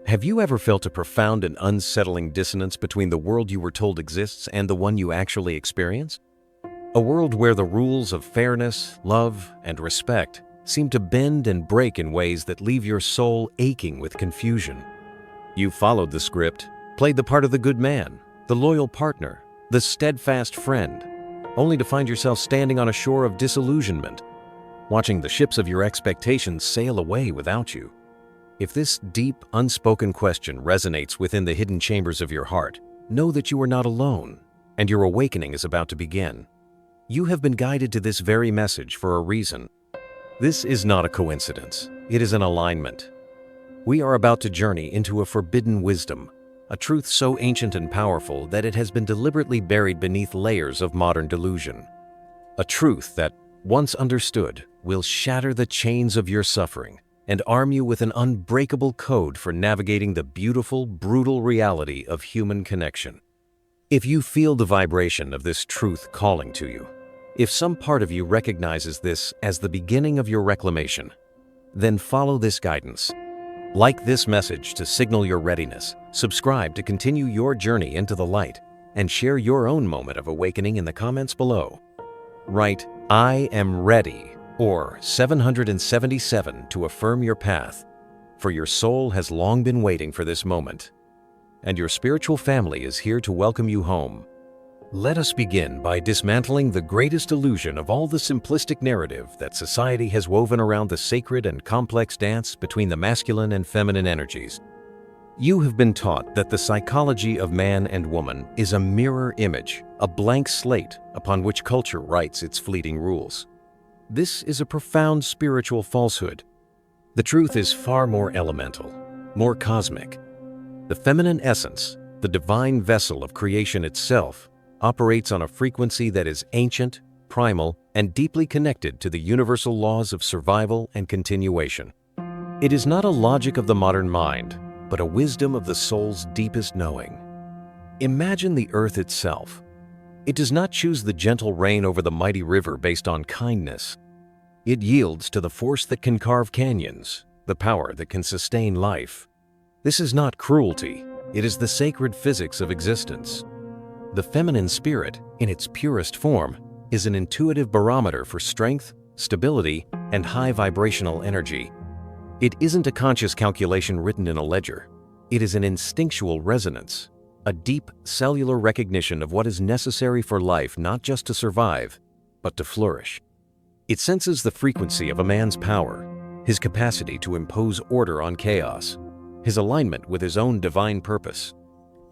Have you ever felt a profound and unsettling dissonance between the world you were told exists and the one you actually experience? A world where the rules of fairness, love, and respect seem to bend and break in ways that leave your soul aching with confusion. You followed the script, played the part of the good man, the loyal partner, the steadfast friend, only to find yourself standing on a shore of disillusionment, watching the ships of your expectations sail away without you. If this deep, unspoken question resonates within the hidden chambers of your heart, know that you are not alone, and your awakening is about to begin. You have been guided to this very message for a reason. This is not a coincidence. It is an alignment. We are about to journey into a forbidden wisdom, a truth so ancient and powerful that it has been deliberately buried beneath layers of modern delusion. A truth that, once understood, will shatter the chains of your suffering and arm you with an unbreakable code for navigating the beautiful, brutal reality of human connection. If you feel the vibration of this truth calling to you, if some part of you recognizes this as the beginning of your reclamation, then follow this guidance. Like this message to signal your readiness, subscribe to continue your journey into the light, and share your own moment of awakening in the comments below. Write, "I am ready," or 777 to affirm your path, for your soul has long been waiting for this moment, and your spiritual family is here to welcome you home. Let us begin by dismantling the greatest illusion of all the simplistic narrative that society has woven around the sacred and complex dance between the masculine and feminine energies. You have been taught that the psychology of man and woman is a mirror image, a blank slate upon which culture writes its fleeting rules. This is a profound spiritual falsehood. The truth is far more elemental, more cosmic. The feminine essence, the divine vessel of creation itself, operates on a frequency that is ancient, primal, and deeply connected to the universal laws of survival and continuation. It is not a logic of the modern mind, but a wisdom of the soul's deepest knowing. Imagine the earth itself. It does not choose the gentle rain over the mighty river based on kindness. It yields to the force that can carve canyons, the power that can sustain life. This is not cruelty, it is the sacred physics of existence. The feminine spirit, in its purest form, is an intuitive barometer for strength, stability, and high vibrational energy. It isn't a conscious calculation written in a ledger. It is an instinctual resonance, a deep cellular recognition of what is necessary for life not just to survive, but to flourish. It senses the frequency of a man's power, his capacity to impose order on chaos, his alignment with his own divine purpose.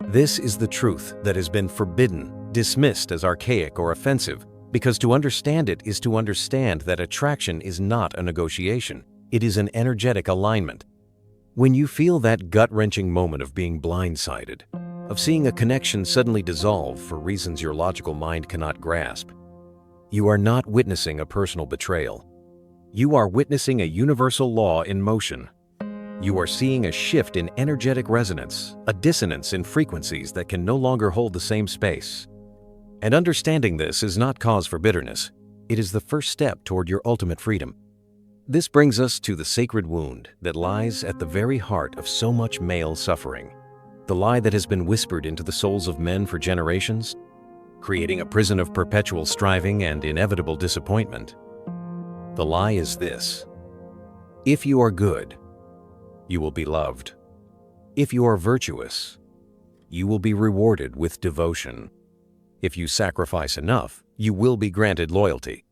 This is the truth that has been forbidden, dismissed as archaic or offensive, because to understand it is to understand that attraction is not a negotiation. It is an energetic alignment. When you feel that gut-wrenching moment of being blindsided, of seeing a connection suddenly dissolve for reasons your logical mind cannot grasp, you are not witnessing a personal betrayal. You are witnessing a universal law in motion. You are seeing a shift in energetic resonance, a dissonance in frequencies that can no longer hold the same space. And understanding this is not cause for bitterness. It is the first step toward your ultimate freedom. This brings us to the sacred wound that lies at the very heart of so much male suffering. The lie that has been whispered into the souls of men for generations, creating a prison of perpetual striving and inevitable disappointment. The lie is this: if you are good, you will be loved. If you are virtuous, you will be rewarded with devotion. If you sacrifice enough, you will be granted loyalty.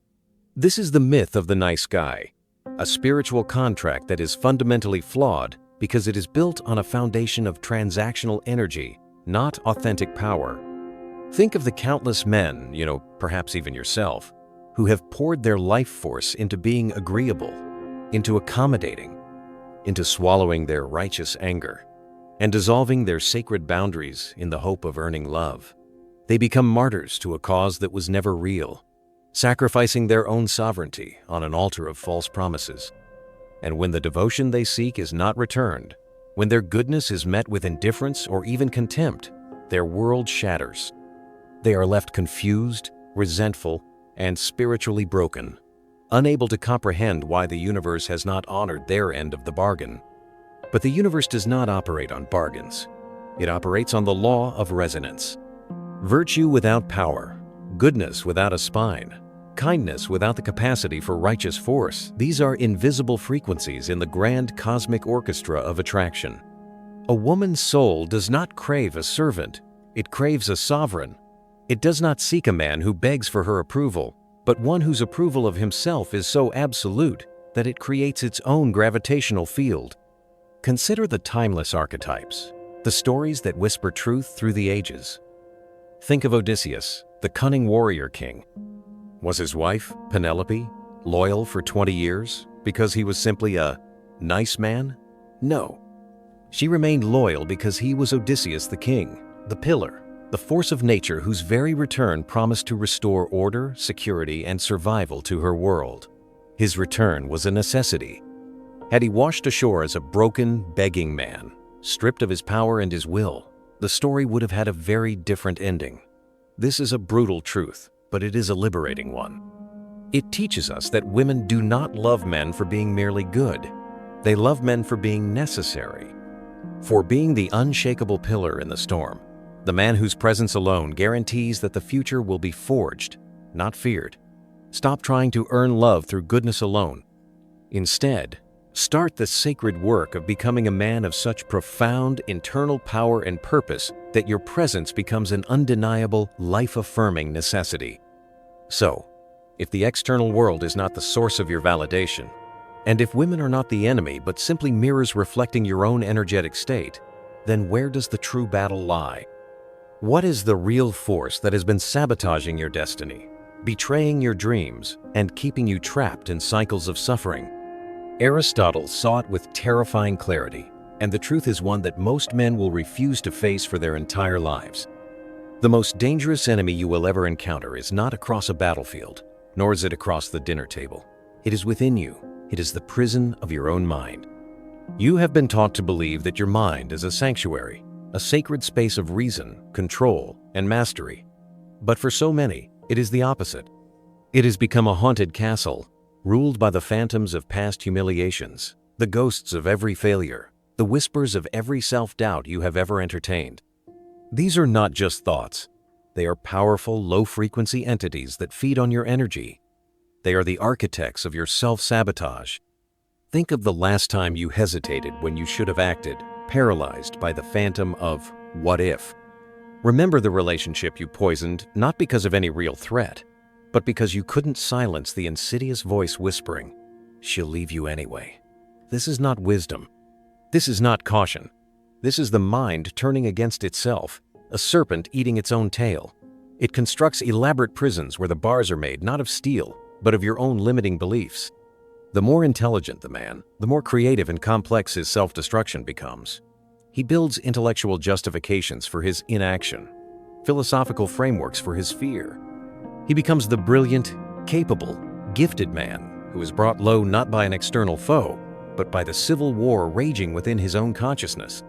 This is the myth of the nice guy, a spiritual contract that is fundamentally flawed because it is built on a foundation of transactional energy, not authentic power. Think of the countless men, perhaps even yourself, who have poured their life force into being agreeable, into accommodating, into swallowing their righteous anger, and dissolving their sacred boundaries in the hope of earning love. They become martyrs to a cause that was never real, sacrificing their own sovereignty on an altar of false promises. And when the devotion they seek is not returned, when their goodness is met with indifference or even contempt, their world shatters. They are left confused, resentful, and spiritually broken, unable to comprehend why the universe has not honored their end of the bargain. But the universe does not operate on bargains. It operates on the law of resonance. Virtue without power, goodness without a spine, kindness without the capacity for righteous force, these are invisible frequencies in the grand cosmic orchestra of attraction. A woman's soul does not crave a servant, it craves a sovereign. It does not seek a man who begs for her approval, but one whose approval of himself is so absolute that it creates its own gravitational field. Consider the timeless archetypes, the stories that whisper truth through the ages. Think of Odysseus, the cunning warrior king. Was his wife, Penelope, loyal for 20 years because he was simply a nice man? No. She remained loyal because he was Odysseus the king, the pillar, the force of nature whose very return promised to restore order, security, and survival to her world. His return was a necessity. Had he washed ashore as a broken, begging man, stripped of his power and his will, the story would have had a very different ending. This is a brutal truth, but it is a liberating one. It teaches us that women do not love men for being merely good. They love men for being necessary, for being the unshakable pillar in the storm, the man whose presence alone guarantees that the future will be forged, not feared. Stop trying to earn love through goodness alone. Instead, start the sacred work of becoming a man of such profound internal power and purpose that your presence becomes an undeniable, life-affirming necessity. So, if the external world is not the source of your validation, and if women are not the enemy but simply mirrors reflecting your own energetic state, then where does the true battle lie? What is the real force that has been sabotaging your destiny, betraying your dreams, and keeping you trapped in cycles of suffering? Aristotle saw it with terrifying clarity, and the truth is one that most men will refuse to face for their entire lives. The most dangerous enemy you will ever encounter is not across a battlefield, nor is it across the dinner table. It is within you. It is the prison of your own mind. You have been taught to believe that your mind is a sanctuary, a sacred space of reason, control, and mastery. But for so many, it is the opposite. It has become a haunted castle, ruled by the phantoms of past humiliations, the ghosts of every failure, the whispers of every self-doubt you have ever entertained. These are not just thoughts. They are powerful, low-frequency entities that feed on your energy. They are the architects of your self-sabotage. Think of the last time you hesitated when you should have acted, paralyzed by the phantom of what if. Remember the relationship you poisoned not because of any real threat, but because you couldn't silence the insidious voice whispering, "She'll leave you anyway." This is not wisdom. This is not caution. This is the mind turning against itself, a serpent eating its own tail. It constructs elaborate prisons where the bars are made not of steel, but of your own limiting beliefs. The more intelligent the man, the more creative and complex his self-destruction becomes. He builds intellectual justifications for his inaction, philosophical frameworks for his fear. He becomes the brilliant, capable, gifted man who is brought low not by an external foe, but by the civil war raging within his own consciousness.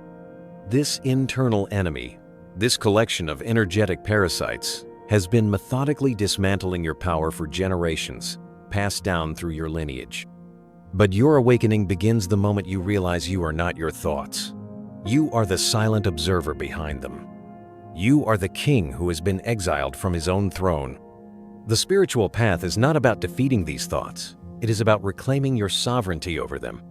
This internal enemy, this collection of energetic parasites, has been methodically dismantling your power for generations, passed down through your lineage. But your awakening begins the moment you realize you are not your thoughts. You are the silent observer behind them. You are the king who has been exiled from his own throne. The spiritual path is not about defeating these thoughts. It is about reclaiming your sovereignty over them.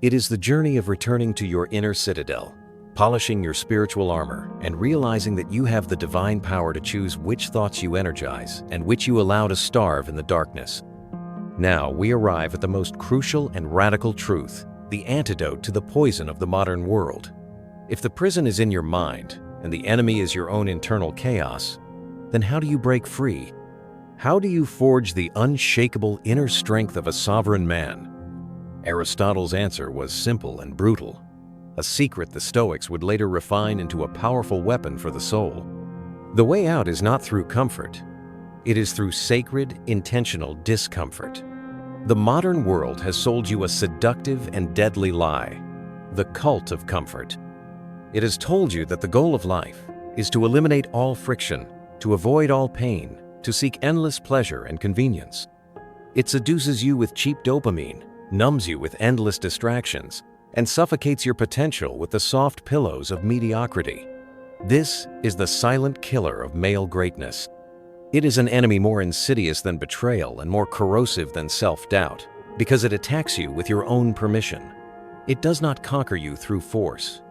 It is the journey of returning to your inner citadel, polishing your spiritual armor, and realizing that you have the divine power to choose which thoughts you energize and which you allow to starve in the darkness. Now we arrive at the most crucial and radical truth, the antidote to the poison of the modern world. If the prison is in your mind and the enemy is your own internal chaos, then how do you break free? How do you forge the unshakable inner strength of a sovereign man? Aristotle's answer was simple and brutal, a secret the Stoics would later refine into a powerful weapon for the soul. The way out is not through comfort. It is through sacred, intentional discomfort. The modern world has sold you a seductive and deadly lie, the cult of comfort. It has told you that the goal of life is to eliminate all friction, to avoid all pain, to seek endless pleasure and convenience. It seduces you with cheap dopamine, numbs you with endless distractions, and suffocates your potential with the soft pillows of mediocrity. This is the silent killer of male greatness. It is an enemy more insidious than betrayal and more corrosive than self-doubt, because it attacks you with your own permission. It does not conquer you through force.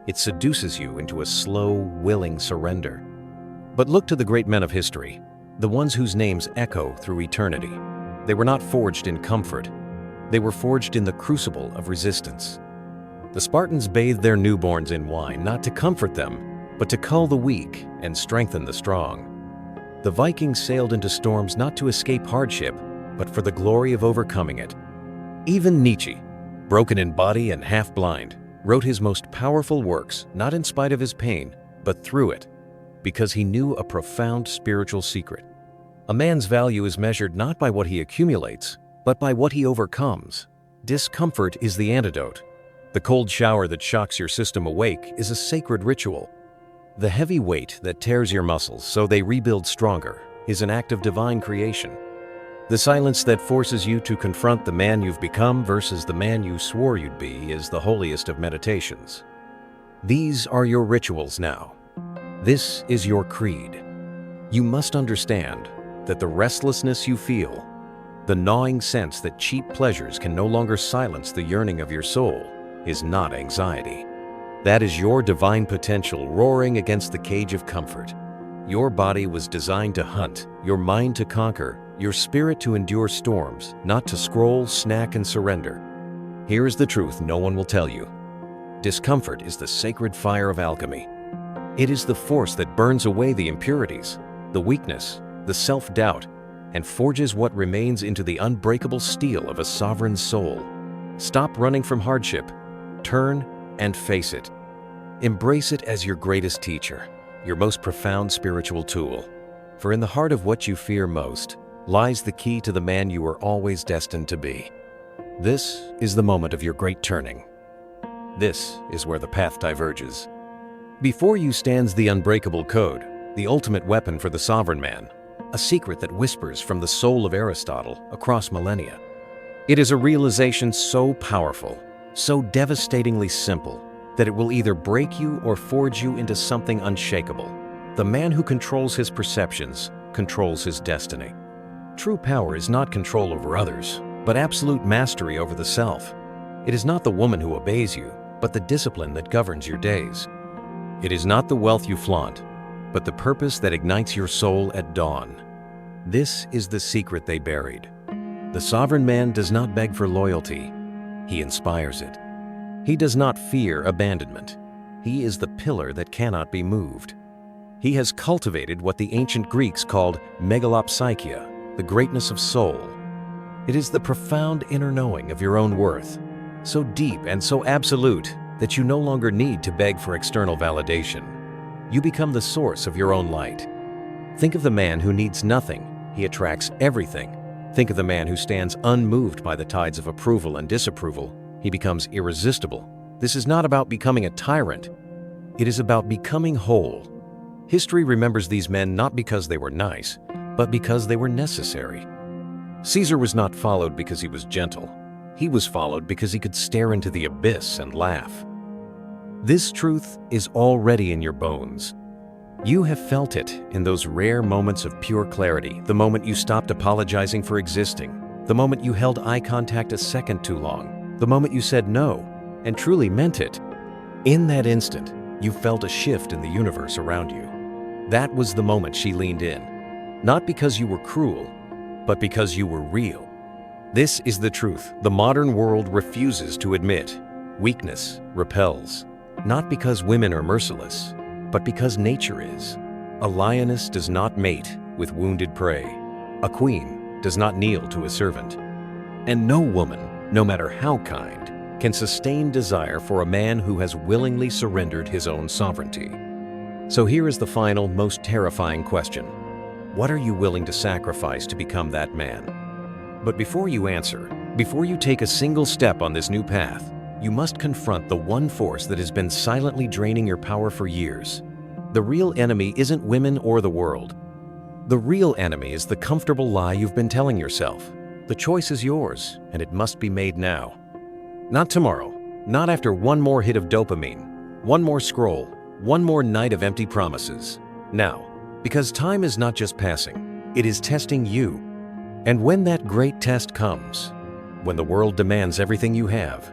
It seduces you into a slow, willing surrender. But look to the great men of history, the ones whose names echo through eternity. They were not forged in comfort. They were forged in the crucible of resistance. The Spartans bathed their newborns in wine, not to comfort them, but to cull the weak and strengthen the strong. The Vikings sailed into storms not to escape hardship, but for the glory of overcoming it. Even Nietzsche, broken in body and half-blind, wrote his most powerful works not in spite of his pain, but through it, because he knew a profound spiritual secret. A man's value is measured not by what he accumulates, but by what he overcomes. Discomfort is the antidote. The cold shower that shocks your system awake is a sacred ritual. The heavy weight that tears your muscles so they rebuild stronger is an act of divine creation. The silence that forces you to confront the man you've become versus the man you swore you'd be is the holiest of meditations. These are your rituals now. This is your creed. You must understand that the restlessness you feel, the gnawing sense that cheap pleasures can no longer silence the yearning of your soul, is not anxiety. That is your divine potential roaring against the cage of comfort. Your body was designed to hunt, your mind to conquer, your spirit to endure storms, not to scroll, snack, and surrender. Here is the truth no one will tell you. Discomfort is the sacred fire of alchemy. It is the force that burns away the impurities, the weakness, the self-doubt, and forges what remains into the unbreakable steel of a sovereign soul. Stop running from hardship. Turn and face it. Embrace it as your greatest teacher, your most profound spiritual tool. For in the heart of what you fear most lies the key to the man you were always destined to be. This is the moment of your great turning. This is where the path diverges. Before you stands the Unbreakable Code, the ultimate weapon for the sovereign man, a secret that whispers from the soul of Aristotle across millennia. It is a realization so powerful, so devastatingly simple, that it will either break you or forge you into something unshakable. The man who controls his perceptions controls his destiny. True power is not control over others, but absolute mastery over the self. It is not the woman who obeys you, but the discipline that governs your days. It is not the wealth you flaunt, but the purpose that ignites your soul at dawn. This is the secret they buried. The sovereign man does not beg for loyalty. He inspires it. He does not fear abandonment. He is the pillar that cannot be moved. He has cultivated what the ancient Greeks called megalopsychia, the greatness of soul. It is the profound inner knowing of your own worth, so deep and so absolute that you no longer need to beg for external validation. You become the source of your own light. Think of the man who needs nothing. He attracts everything. Think of the man who stands unmoved by the tides of approval and disapproval. He becomes irresistible. This is not about becoming a tyrant. It is about becoming whole. History remembers these men not because they were nice, but because they were necessary. Caesar was not followed because he was gentle. He was followed because he could stare into the abyss and laugh. This truth is already in your bones. You have felt it in those rare moments of pure clarity, the moment you stopped apologizing for existing, the moment you held eye contact a second too long, the moment you said no and truly meant it. In that instant, you felt a shift in the universe around you. That was the moment she leaned in, not because you were cruel, but because you were real. This is the truth the modern world refuses to admit. Weakness repels, not because women are merciless, but because nature is. A lioness does not mate with wounded prey. A queen does not kneel to a servant. And no woman, no matter how kind, can sustain desire for a man who has willingly surrendered his own sovereignty. So here is the final, most terrifying question. What are you willing to sacrifice to become that man? But before you answer, before you take a single step on this new path, you must confront the one force that has been silently draining your power for years. The real enemy isn't women or the world. The real enemy is the comfortable lie you've been telling yourself. The choice is yours, and it must be made now. Not tomorrow, Not after one more hit of dopamine, one more scroll, one more night of empty promises. Now, because time is not just passing, it is testing you. And when that great test comes, when the world demands everything you have,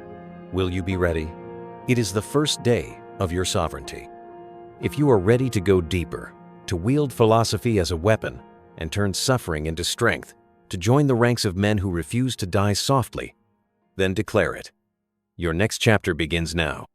will you be ready? It is the first day of your sovereignty. If you are ready to go deeper, to wield philosophy as a weapon and turn suffering into strength, to join the ranks of men who refuse to die softly, then declare it. Your next chapter begins now.